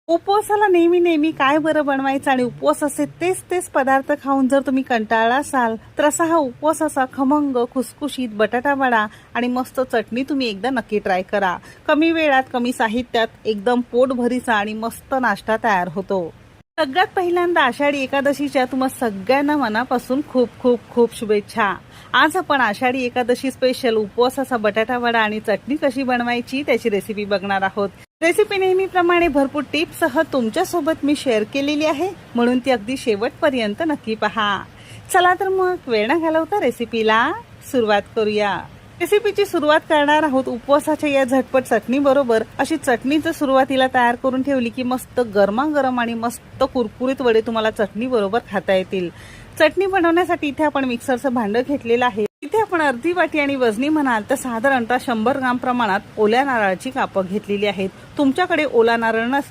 उपवासाला नेहमी नेहमी काय बरं बनवायचं आणि उपवासाचे तेच तेच पदार्थ खाऊन जर तुम्ही कंटाळला असाल तर असा हा उपवासाचा खमंग खुसखुशीत बटाटा वडा आणि मस्त चटणी तुम्ही एकदा नक्की ट्राय करा। कमी वेळात कमी साहित्यात एकदम पोटभरीचा आणि मस्त नाश्ता तयार होतो। सगळ्यात पहिल्यांदा आषाढी एकादशीच्या तुम्हा सगळ्यांना मनापासून खूप खूप खूप शुभेच्छा। आज आपण आषाढी एकादशी स्पेशल उपवासाचा बटाटा वडा आणि चटणी कशी बनवायची त्याची रेसिपी बघणार आहोत। रेसिपी नेहमीप्रमाणे भरपूर टिप्ससह तुमच्या सोबत मी शेअर केलेली आहे, म्हणून ती अगदी शेवटपर्यंत नक्की पहा। चला तर मग वेळ न घालवता रेसिपीला सुरुवात करूया। रेसिपीची सुरुवात करणार आहोत उपवासाच्या या झटपट चटणी बरोबर। अशी चटणी जर सुरुवातीला तयार करून ठेवली की मस्त गरमागरम आणि मस्त कुरकुरीत वडे तुम्हाला चटणी बरोबर खाता येतील। चटणी बनवण्यासाठी इथे आपण मिक्सरचं भांडं घेतलेलं आहे। इथे आपण अर्धी वाटी आणि वजनी म्हणाल तर साधारणतः 100 ग्राम प्रमाणात ओल्या नारळाची कापं घेतलेली आहेत। तुमच्याकडे ओला नारळ नसेल